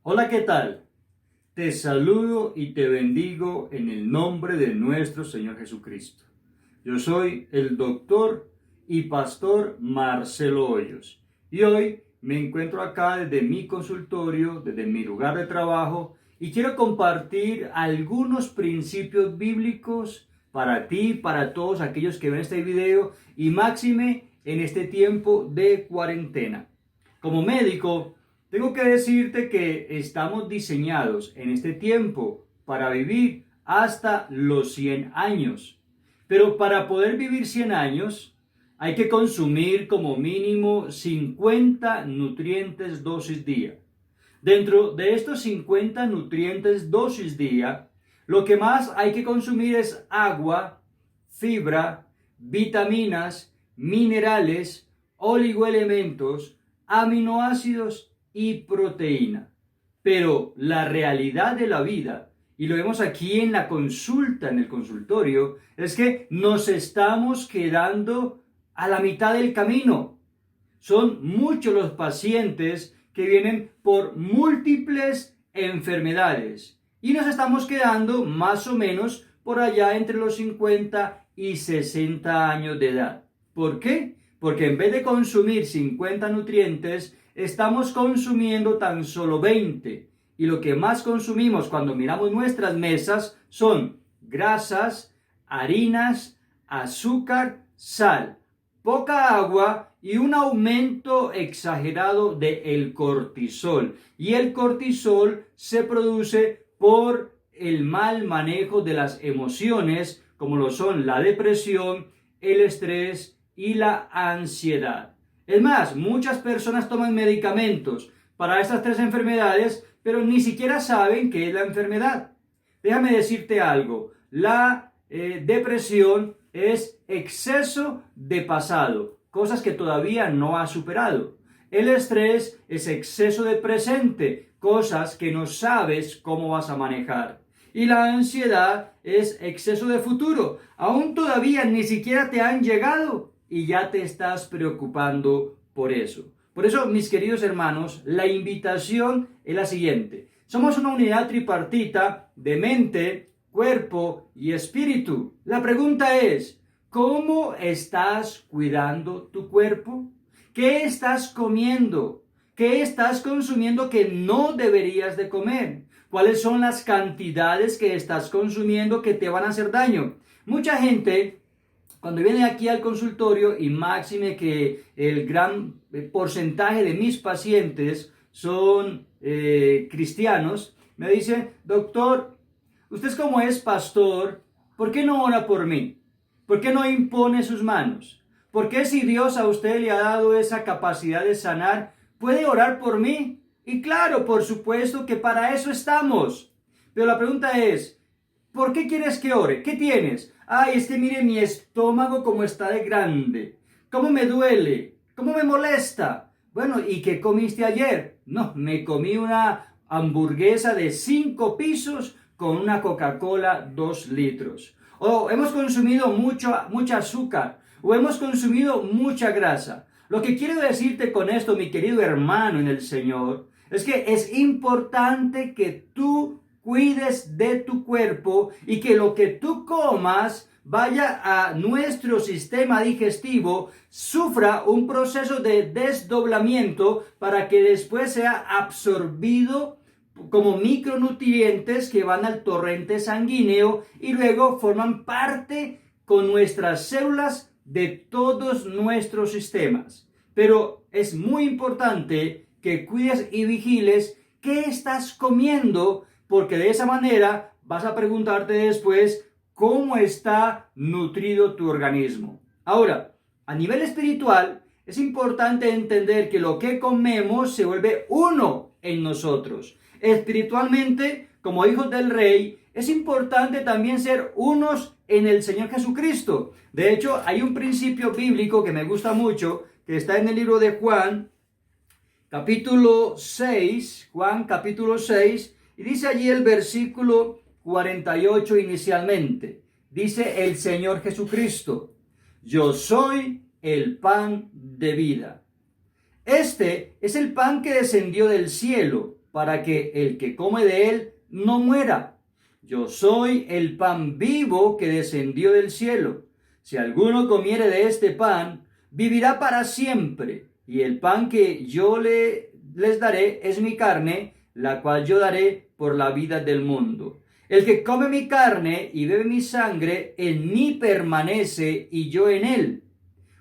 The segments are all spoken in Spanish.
Hola, ¿qué tal? Te saludo y te bendigo en el nombre de nuestro Señor Jesucristo. Yo soy el doctor y pastor Marcelo Hoyos y hoy me encuentro acá desde mi consultorio, desde mi lugar de trabajo y quiero compartir algunos principios bíblicos para ti, para todos aquellos que ven este video y máxime en este tiempo de cuarentena. Como médico, tengo que decirte que estamos diseñados en este tiempo para vivir hasta los 100 años. Pero para poder vivir 100 años hay que consumir como mínimo 50 nutrientes dosis día. Dentro de estos 50 nutrientes dosis día, lo que más hay que consumir es agua, fibra, vitaminas, minerales, oligoelementos, aminoácidos y proteína. Pero la realidad de la vida, y lo vemos aquí en la consulta, en el consultorio, es que nos estamos quedando a la mitad del camino. Son muchos los pacientes que vienen por múltiples enfermedades y nos estamos quedando más o menos por allá entre los 50 y 60 años de edad. ¿Por qué? Porque en vez de consumir 50 nutrientes, estamos consumiendo tan solo 20. Y lo que más consumimos cuando miramos nuestras mesas son grasas, harinas, azúcar, sal, poca agua y un aumento exagerado del cortisol. Y el cortisol se produce por el mal manejo de las emociones, como lo son la depresión, el estrés y la ansiedad. Es más, muchas personas toman medicamentos para estas tres enfermedades, pero ni siquiera saben qué es la enfermedad. Déjame decirte algo, la depresión es exceso de pasado, cosas que todavía no has superado. El estrés es exceso de presente, cosas que no sabes cómo vas a manejar. Y la ansiedad es exceso de futuro, aún todavía ni siquiera te han llegado y ya te estás preocupando por eso. Por eso, mis queridos hermanos, la invitación es la siguiente. Somos una unidad tripartita de mente, cuerpo y espíritu. La pregunta es, ¿cómo estás cuidando tu cuerpo? ¿Qué estás comiendo? ¿Qué estás consumiendo que no deberías de comer? ¿Cuáles son las cantidades que estás consumiendo que te van a hacer daño? Mucha gente, cuando viene aquí al consultorio, y máxime que el gran porcentaje de mis pacientes son cristianos, me dicen, doctor, usted como es pastor, ¿por qué no ora por mí? ¿Por qué no impone sus manos? ¿Por qué si Dios a usted le ha dado esa capacidad de sanar, puede orar por mí? Y claro, por supuesto que para eso estamos. Pero la pregunta es, ¿por qué quieres que ore? ¿Qué tienes? Ay, es que mire mi estómago como está de grande. ¿Cómo me duele? ¿Cómo me molesta? Bueno, ¿y qué comiste ayer? No, me comí una hamburguesa de 5 pisos con una Coca-Cola 2 litros. O hemos consumido mucha azúcar. O hemos consumido mucha grasa. Lo que quiero decirte con esto, mi querido hermano en el Señor, es que es importante que tú cuides de tu cuerpo y que lo que tú comas vaya a nuestro sistema digestivo, sufra un proceso de desdoblamiento para que después sea absorbido como micronutrientes que van al torrente sanguíneo y luego forman parte con nuestras células de todos nuestros sistemas. Pero es muy importante que cuides y vigiles qué estás comiendo, porque de esa manera vas a preguntarte después cómo está nutrido tu organismo. Ahora, a nivel espiritual, es importante entender que lo que comemos se vuelve uno en nosotros. Espiritualmente, como hijos del Rey, es importante también ser unos en el Señor Jesucristo. De hecho, hay un principio bíblico que me gusta mucho, que está en el libro de Juan, capítulo 6, y dice allí el versículo 48 inicialmente. Dice el Señor Jesucristo, yo soy el pan de vida. Este es el pan que descendió del cielo para que el que come de él no muera. Yo soy el pan vivo que descendió del cielo. Si alguno comiere de este pan, vivirá para siempre. Y el pan que yo les daré es mi carne, la cual yo daré por la vida del mundo. El que come mi carne y bebe mi sangre, en mí permanece y yo en él.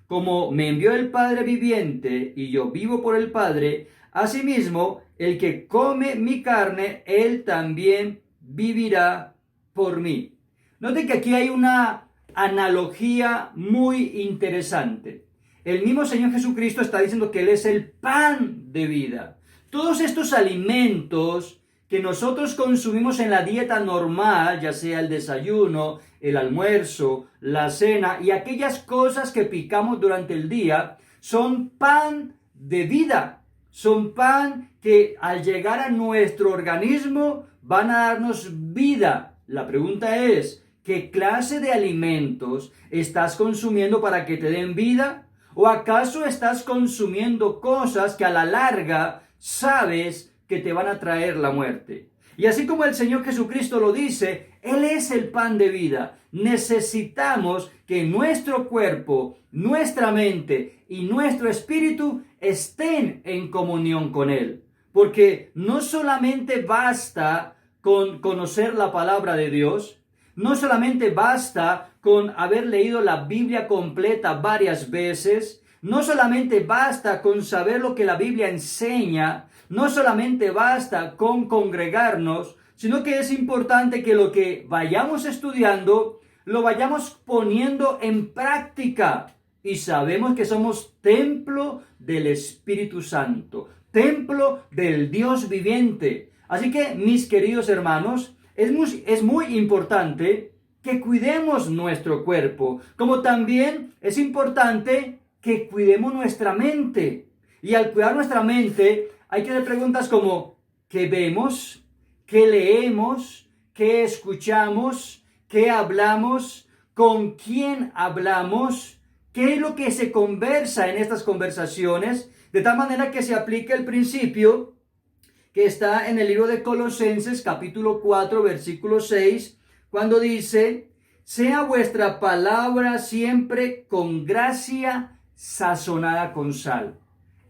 Como me envió el Padre viviente y yo vivo por el Padre, asimismo, el que come mi carne, él también vivirá por mí. Noten que aquí hay una analogía muy interesante. El mismo Señor Jesucristo está diciendo que Él es el pan de vida. Todos estos alimentos que nosotros consumimos en la dieta normal, ya sea el desayuno, el almuerzo, la cena y aquellas cosas que picamos durante el día, son pan de vida. Son pan que al llegar a nuestro organismo van a darnos vida. La pregunta es, ¿qué clase de alimentos estás consumiendo para que te den vida? ¿O acaso estás consumiendo cosas que a la larga sabes que te van a traer la muerte? Y así como el Señor Jesucristo lo dice, Él es el pan de vida. Necesitamos que nuestro cuerpo, nuestra mente y nuestro espíritu estén en comunión con Él. Porque no solamente basta con conocer la palabra de Dios, no solamente basta con haber leído la Biblia completa varias veces, no solamente basta con saber lo que la Biblia enseña, no solamente basta con congregarnos, sino que es importante que lo que vayamos estudiando lo vayamos poniendo en práctica. Y sabemos que somos templo del Espíritu Santo, templo del Dios viviente. Así que, mis queridos hermanos, es muy importante que cuidemos nuestro cuerpo, como también es importante que cuidemos nuestra mente. Y al cuidar nuestra mente, hay que hacer preguntas como, ¿qué vemos? ¿Qué leemos? ¿Qué escuchamos? ¿Qué hablamos? ¿Con quién hablamos? ¿Qué es lo que se conversa en estas conversaciones? De tal manera que se aplique el principio que está en el libro de Colosenses, capítulo 4, versículo 6, cuando dice, sea vuestra palabra siempre con gracia sazonada con sal.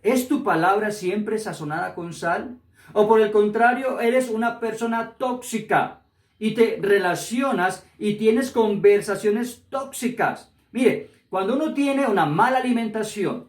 ¿Es tu palabra siempre sazonada con sal? ¿O por el contrario, eres una persona tóxica y te relacionas y tienes conversaciones tóxicas? Mire, cuando uno tiene una mala alimentación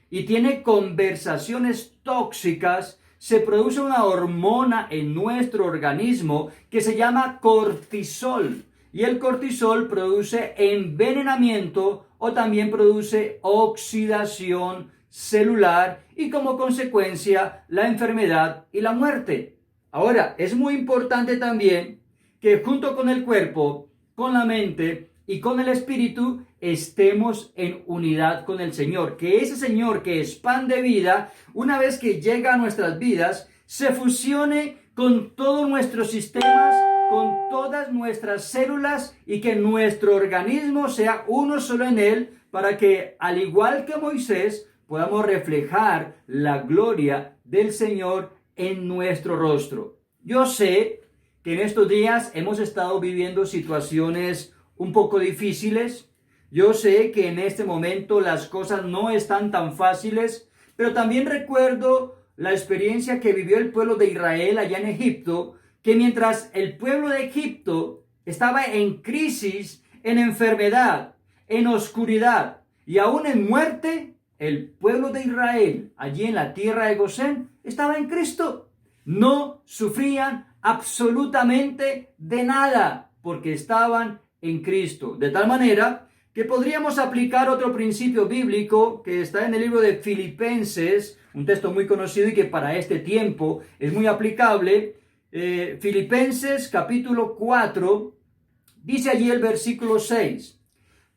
y tiene conversaciones tóxicas, se produce una hormona en nuestro organismo que se llama cortisol. Y el cortisol produce envenenamiento o también produce oxidación celular y como consecuencia la enfermedad y la muerte. Ahora, es muy importante también que junto con el cuerpo, con la mente y con el espíritu estemos en unidad con el Señor. Que ese Señor que es pan de vida, una vez que llega a nuestras vidas, se fusione con todos nuestros sistemas, con todas nuestras células y que nuestro organismo sea uno solo en Él para que, al igual que Moisés, podamos reflejar la gloria del Señor en nuestro rostro. Yo sé que en estos días hemos estado viviendo situaciones un poco difíciles. Yo sé que en este momento las cosas no están tan fáciles, pero también recuerdo la experiencia que vivió el pueblo de Israel allá en Egipto, que mientras el pueblo de Egipto estaba en crisis, en enfermedad, en oscuridad y aún en muerte, el pueblo de Israel allí en la tierra de Gosén estaba en Cristo. No sufrían absolutamente de nada porque estaban en Cristo. De tal manera que podríamos aplicar otro principio bíblico que está en el libro de Filipenses, un texto muy conocido y que para este tiempo es muy aplicable. Filipenses capítulo 4, dice allí el versículo 6,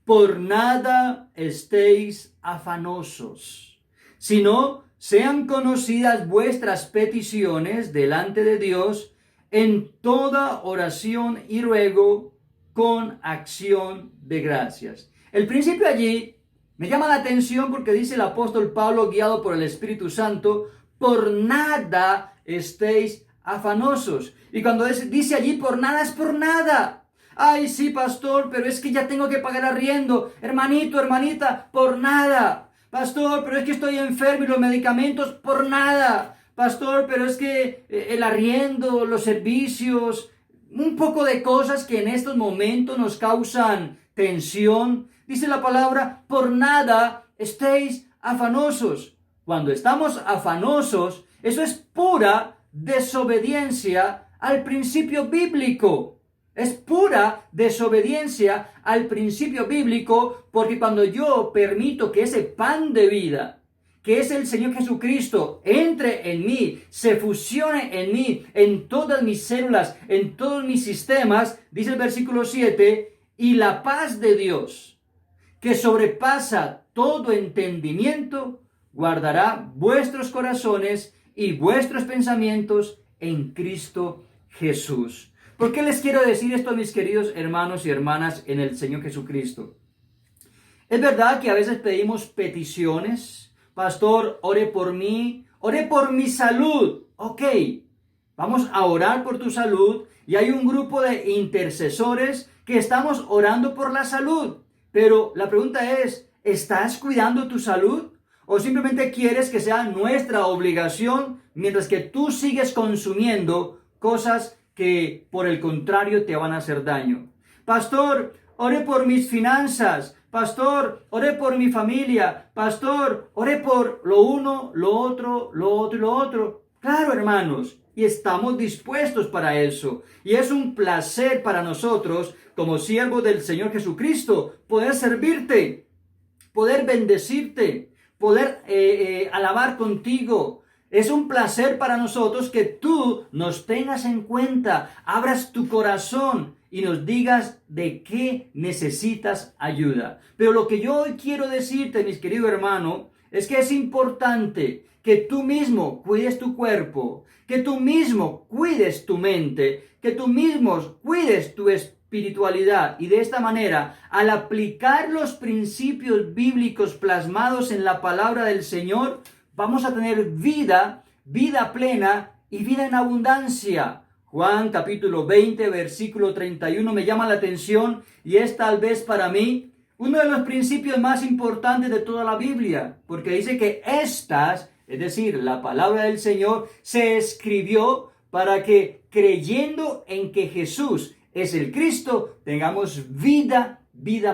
por nada estéis afanosos, sino sean conocidas vuestras peticiones delante de Dios en toda oración y ruego con acción de gracias. El principio allí me llama la atención porque dice el apóstol Pablo, guiado por el Espíritu Santo, por nada estéis afanosos. Y cuando dice allí por nada, es por nada. Ay, sí, pastor, pero es que ya tengo que pagar arriendo. Hermanito, hermanita, por nada. Pastor, pero es que estoy enfermo y los medicamentos, por nada. Pastor, pero es que el arriendo, los servicios, un poco de cosas que en estos momentos nos causan tensión. Dice la palabra, por nada estéis afanosos. Cuando estamos afanosos, eso es pura desobediencia al principio bíblico. Es pura desobediencia al principio bíblico, porque cuando yo permito que ese pan de vida, que es el Señor Jesucristo, entre en mí, se fusione en mí, en todas mis células, en todos mis sistemas, dice el versículo 7, y la paz de Dios, que sobrepasa todo entendimiento, guardará vuestros corazones y vuestros pensamientos en Cristo Jesús. ¿Por qué les quiero decir esto, mis queridos hermanos y hermanas en el Señor Jesucristo? Es verdad que a veces pedimos peticiones. Pastor, ore por mí, ore por mi salud. Ok, vamos a orar por tu salud y hay un grupo de intercesores que estamos orando por la salud. Pero la pregunta es, ¿estás cuidando tu salud? ¿O simplemente quieres que sea nuestra obligación mientras que tú sigues consumiendo cosas que por el contrario te van a hacer daño? Pastor, ore por mis finanzas. Pastor, ore por mi familia. Pastor, ore por lo uno, lo otro y lo otro. Claro, hermanos, y estamos dispuestos para eso. Y es un placer para nosotros, como siervos del Señor Jesucristo, poder servirte, poder bendecirte, poder alabar contigo. Es un placer para nosotros que tú nos tengas en cuenta, abras tu corazón y nos digas de qué necesitas ayuda. Pero lo que yo hoy quiero decirte, mis queridos hermanos, es que es importante que tú mismo cuides tu cuerpo, que tú mismo cuides tu mente, que tú mismo cuides tu espiritualidad. Y de esta manera, al aplicar los principios bíblicos plasmados en la palabra del Señor, vamos a tener vida plena y vida en abundancia. Juan capítulo 20, versículo 31 me llama la atención y es tal vez para mí uno de los principios más importantes de toda la Biblia, porque dice que estas, es decir, la palabra del Señor, se escribió para que creyendo en que Jesús es el Cristo, tengamos vida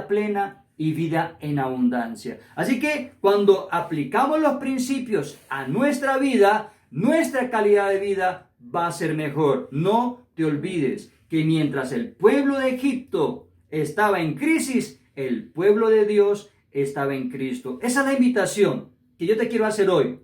plena y vida en abundancia. Así que cuando aplicamos los principios a nuestra vida, nuestra calidad de vida va a ser mejor. No te olvides que mientras el pueblo de Egipto estaba en crisis, el pueblo de Dios estaba en Cristo. Esa es la invitación que yo te quiero hacer hoy.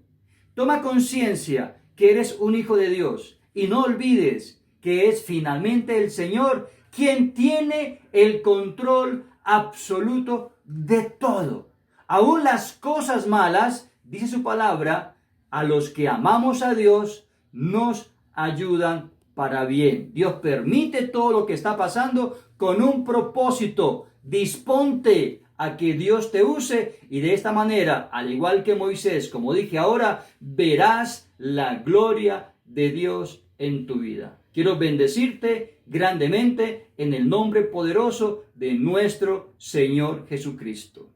Toma conciencia que eres un hijo de Dios y no olvides que es finalmente el Señor quien tiene el control absoluto de todo. Aún las cosas malas, dice su palabra, a los que amamos a Dios nos ayudan para bien. Dios permite todo lo que está pasando con un propósito. Disponte a que Dios te use y de esta manera, al igual que Moisés, como dije ahora, verás la gloria de Dios en tu vida. Quiero bendecirte grandemente en el nombre poderoso de nuestro Señor Jesucristo.